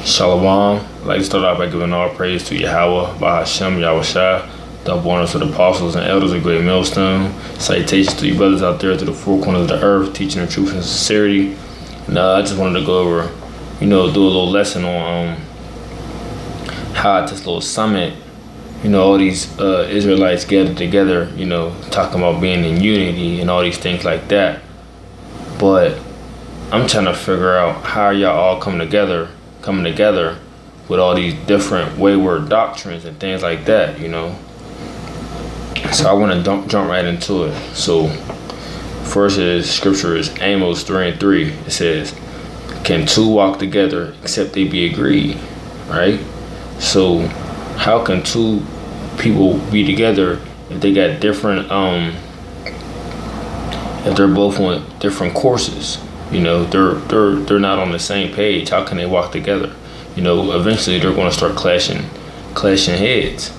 Shalom. I'd like to start off by giving all praise to Yahawah, bahasham, Yahawashi, the borners of the apostles and elders of Great Millstone. Salutations to you brothers out there to the four corners of the earth, teaching the truth and sincerity. And I just wanted to go over, do a little lesson on how at this little summit, all these Israelites gathered together, talking about being in unity and all these things like that. But I'm trying to figure out how y'all all coming together with all these different wayward doctrines and things like that, So I want to jump right into it. So first scripture is Amos 3:3. It says, "Can two walk together except they be agreed?" Right? So how can two people be together if they got different if they're both on different courses? They're not on the same page. How can they walk together? Eventually they're going to start clashing heads.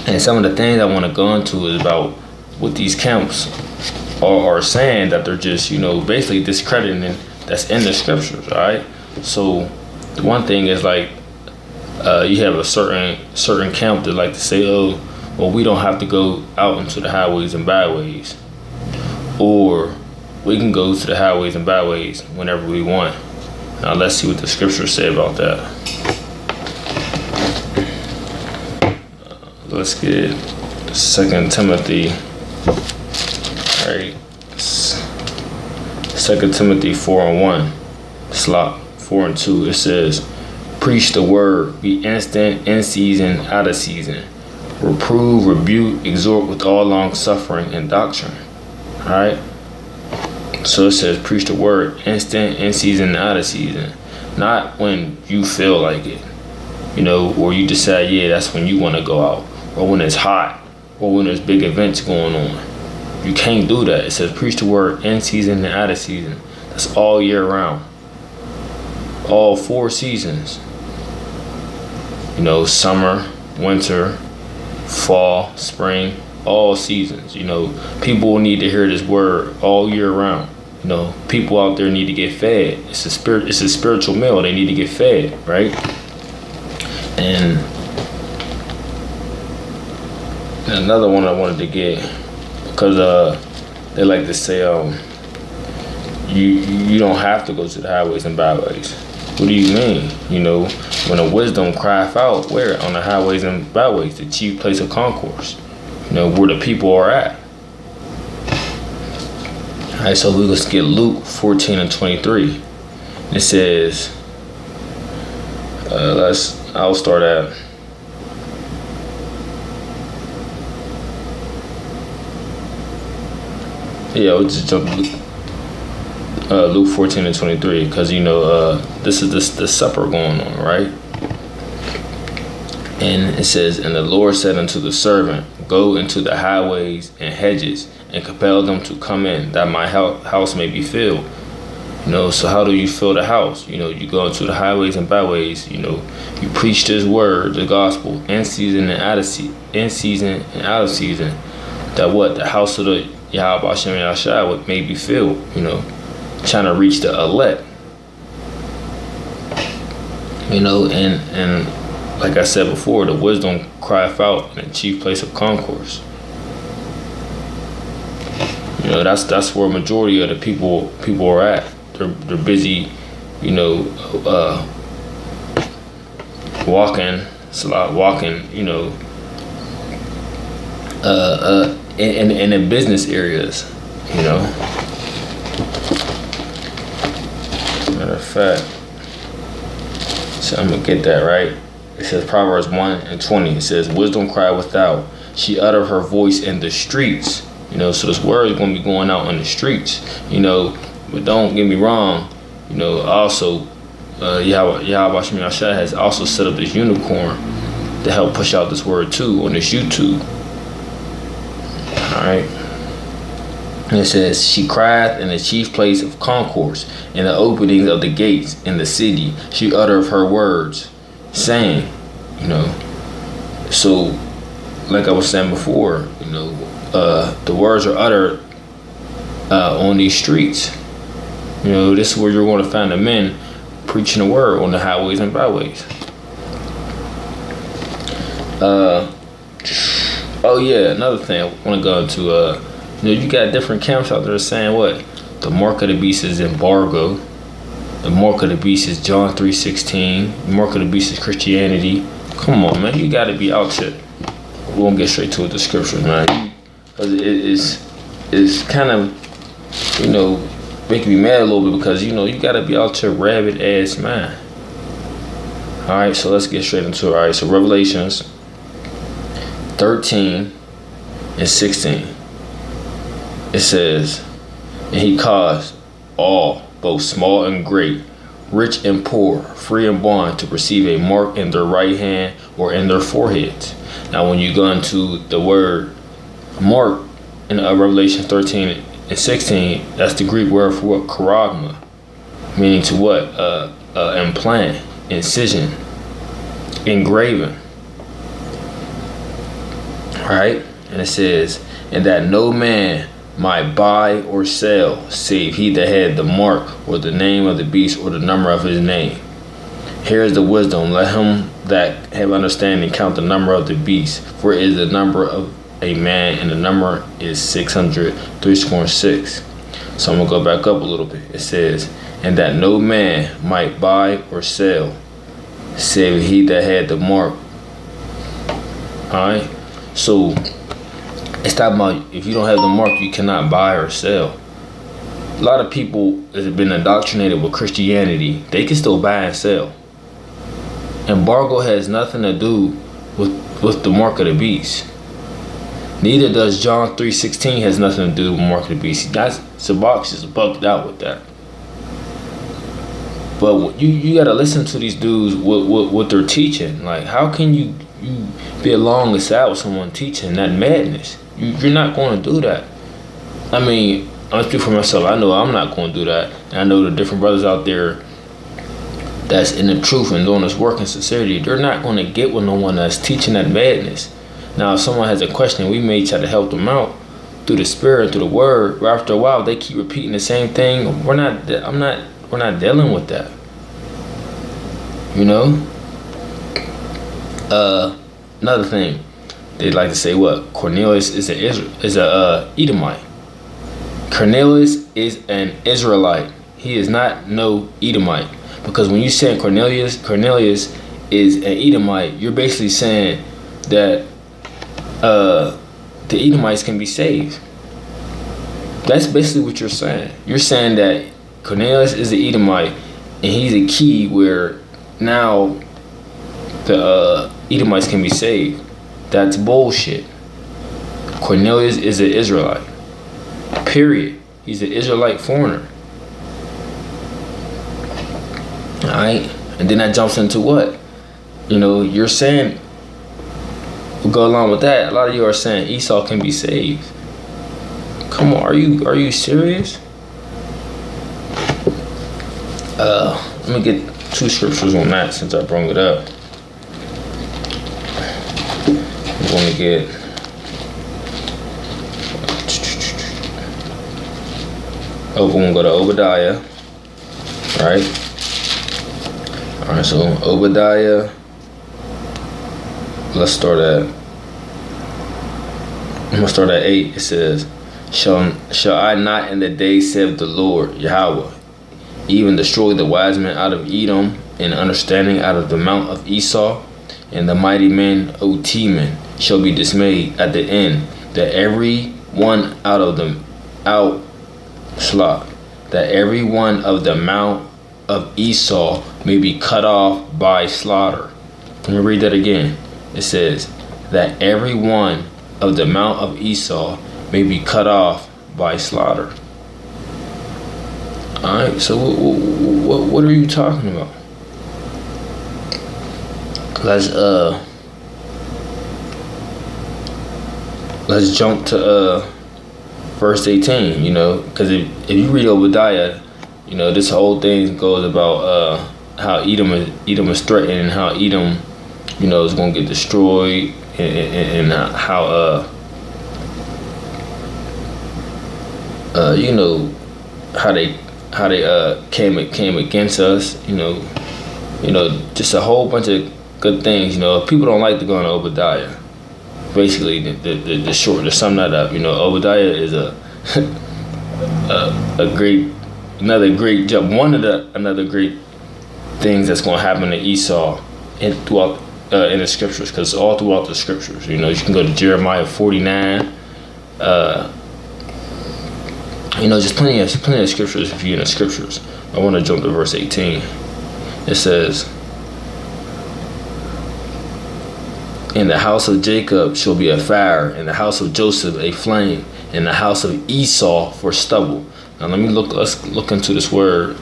And some of the things I want to go into is about what these camps are saying, that they're just basically discrediting that's in the scriptures. All right. So the one thing is like you have a certain camp that like to say, oh, well, we don't have to go out into the highways and byways, or we can go to the highways and byways whenever we want. Now let's see what the scriptures say about that. Let's get 2 Timothy. All right, 2 Timothy 4:1, slot 4:2. It says, "Preach the word, be instant, in season, out of season. Reprove, rebuke, exhort with all long suffering and doctrine." All right. So it says, preach the word, instant, in season, out of season. Not when you feel like it, or you decide, yeah, that's when you want to go out, or when it's hot, or when there's big events going on. You can't do that. It says, preach the word, in season and out of season. That's all year round. All 4 seasons. Summer, winter, fall, spring, all seasons. People need to hear this word all year round. People out there need to get fed. It's a spiritual meal. They need to get fed, right? And another one I wanted to get, because they like to say you don't have to go to the highways and byways. What do you mean? When the wisdom crieth out, where? On the highways and byways, the chief place of concourse. Where the people are at. Alright, so let's get Luke 14:23. It says, I'll start at we'll just jump to Luke 14:23, because this is the supper going on, right? And it says, "And the Lord said unto the servant, Go into the highways and hedges, and compel them to come in, that my house may be filled." So how do you fill the house? You go into the highways and byways. You preach this word, the gospel, in season and out of season, That the house of the Yahawashi may be filled. Trying to reach the elect. And like I said before, the wisdom crieth out in the chief place of concourse. That's where majority of the people are at. They're busy, walking, in the business areas, Matter of fact, so I'm gonna get that right. It says Proverbs 1:20. It says, "Wisdom cried without; she uttered her voice in the streets." So this word is gonna be going out on the streets. But don't get me wrong. Also, Yahawashi has also set up this unicorn to help push out this word too on this YouTube. All right. And it says, "She cried in the chief place of concourse, in the openings of the gates in the city. She uttered her words, saying," So, like I was saying before, the words are uttered on these streets. This is where you're going to find the men preaching the word on the highways and byways. Oh yeah, another thing I want to go into. You got different camps out there saying what the mark of the beast is embargo. The mark of the beast is John 3:16. The mark of the beast is Christianity. Come on, man, you got to be out here. We won't get straight to the scriptures, man, because it's kind of making me mad a little bit, because you got to be out here rabid ass, man. All right, so let's get straight into it. All right, so Revelations 13 and 16. It says, and he caused all, both small and great, rich and poor, free and bond, to receive a mark in their right hand or in their foreheads. Now, when you go into the word mark in Revelation 13 and 16, that's the Greek word for what? Charagma, meaning to what? Implant, incision, engraving. Right? And it says, and that no man might buy or sell, save he that had the mark, or the name of the beast, or the number of his name. Here is the wisdom. Let him that have understanding count the number of the beast, for it is the number of a man, and the number is 666. So I'm going to go back up a little bit. It says, and that no man might buy or sell, save he that had the mark. Alright? So it's talking about if you don't have the mark, you cannot buy or sell. A lot of people that have been indoctrinated with Christianity, they can still buy and sell. Embargo has nothing to do with the mark of the beast. Neither does John 3:16 has nothing to do with the mark of the beast. That's Sabak's just bugged out with that. But you gotta listen to these dudes what they're teaching. Like, how can you be along the side with someone teaching that madness? You're not going to do that. I mean, I'm speaking for myself. I know I'm not going to do that. And I know the different brothers out there that's in the truth and doing this work in sincerity, they're not going to get with no one that's teaching that madness. Now, if someone has a question, we may try to help them out through the spirit, through the word. But after a while, they keep repeating the same thing. We're not dealing with that. Another thing, they like to say what? Cornelius is a Edomite. Cornelius is an Israelite. He is not no Edomite. Because when you say Cornelius is an Edomite, you're basically saying that the Edomites can be saved. That's basically what you're saying. You're saying that Cornelius is an Edomite, and he's a key where now the Edomites can be saved. That's bullshit. Cornelius is an Israelite. Period. He's an Israelite foreigner. Alright? And then that jumps into what? You're saying, we'll go along with that. A lot of you are saying Esau can be saved. Come on, are you serious? Let me get 2 scriptures on that since I brought it up. I'm going to get we're going to go to Obadiah. Right? Alright, so Obadiah, let's start at, I'm going to start at 8. It says, Shall I not in the day, saith the Lord, Yahawah, even destroy the wise men out of Edom, and understanding out of the mount of Esau, and the mighty men of Teman shall be dismayed at the end, that every one that every one of the mount of Esau may be cut off by slaughter. Let me read that again. It says that every one of the mount of Esau may be cut off by slaughter. Alright, so what are you talking about? Let's jump to verse 18, because if you read Obadiah, this whole thing goes about how Edom is threatened, and how Edom, is going to get destroyed, and how how they came against us. Just a whole bunch of good things. People don't like to go into Obadiah. Basically, to sum that up, Obadiah is another great jump. Another great things that's going to happen to Esau throughout in the scriptures, because it's all throughout the scriptures. You can go to Jeremiah 49. Just plenty of scriptures if you're in the scriptures. I want to jump to verse 18. It says, "In the house of Jacob shall be a fire, in the house of Joseph a flame, in the house of Esau for stubble." Now let's look into this word.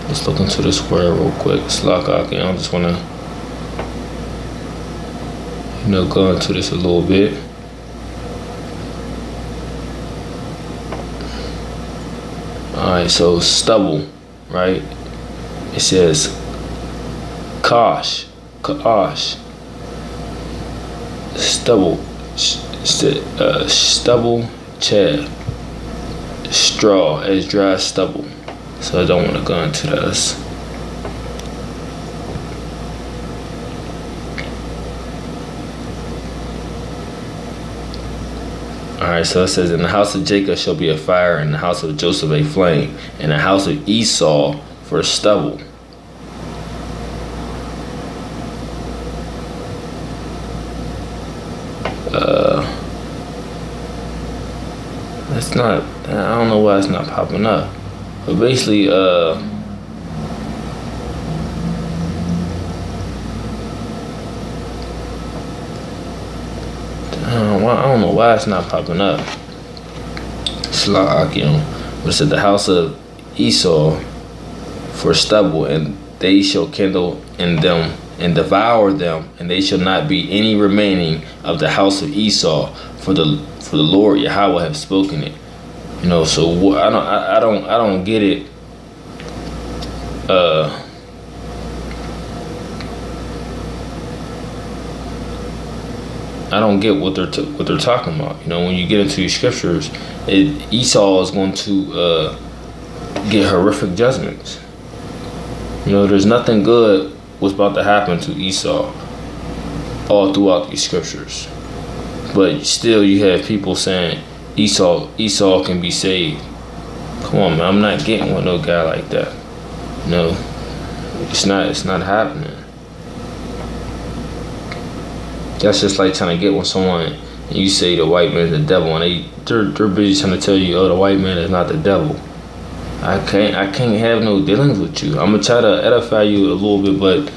Let's look into this word real quick. Slakak, I just want to go into this a little bit. Alright, so stubble, right? It says Ka'ash, stubble, stubble, chaff, straw, as dry stubble. So I don't want to go into this. Alright, so it says, "In the house of Jacob shall be a fire, in the house of Joseph a flame, in the house of Esau for stubble." That's not, I don't know why it's not popping up. But basically, I don't know why it's not popping up. But it said, "The house of Esau for stubble, and they shall kindle in them and devour them, and they shall not be any remaining of the house of Esau, for the Lord Yahawah have spoken it." So I don't get it. I don't get what they're talking about. When you get into these scriptures, Esau is going to get horrific judgments. There's nothing good was about to happen to Esau all throughout these scriptures. But still, you have people saying Esau can be saved. Come on, man, I'm not getting with no guy like that. No, it's not happening. That's just like trying to get with someone and you say the white man is the devil, and they're busy trying to tell you, oh, the white man is not the devil. I can't have no dealings with you. I'm gonna try to edify you a little bit, but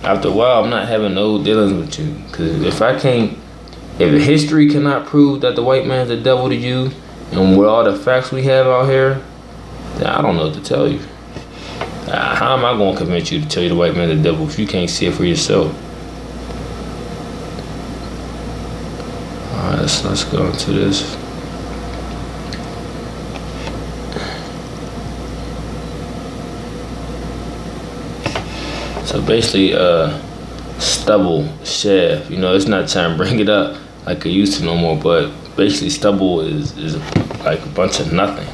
after a while, I'm not having no dealings with you. Because if history cannot prove that the white man is the devil to you, and with all the facts we have out here, then I don't know what to tell you. How am I going to convince you to tell you the white man is the devil if you can't see it for yourself? Alright, let's go into this. So basically, stubble, chaff, it's not trying to bring it up like it used to no more, but basically stubble is like a bunch of nothing,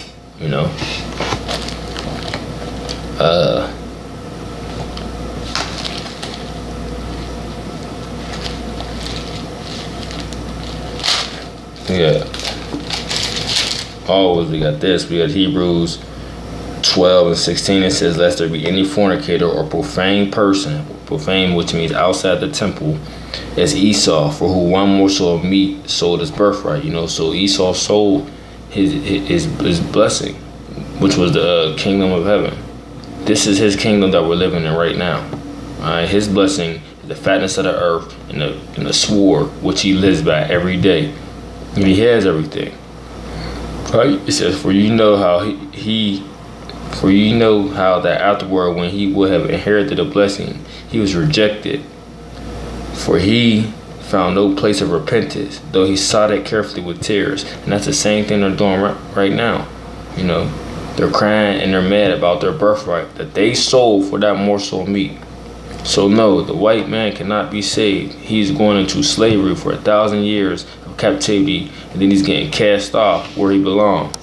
Yeah. Always we got this. We got Hebrews 12:16. It says, "Lest there be any fornicator or profane person," profane, which means outside the temple, "as Esau, for who one morsel of meat sold his birthright." So Esau sold his blessing, which was the kingdom of heaven. This is his kingdom that we're living in right now. His blessing is the fatness of the earth and the sword which he lives by every day. And he has everything. Right? It says, "For you know how that afterward, when he would have inherited the blessing, he was rejected. For he found no place of repentance, though he sought it carefully with tears." And that's the same thing they're doing right now. They're crying and they're mad about their birthright that they sold for that morsel of meat. So no, the white man cannot be saved. He's going into slavery for 1,000 years of captivity, and then he's getting cast off where he belongs.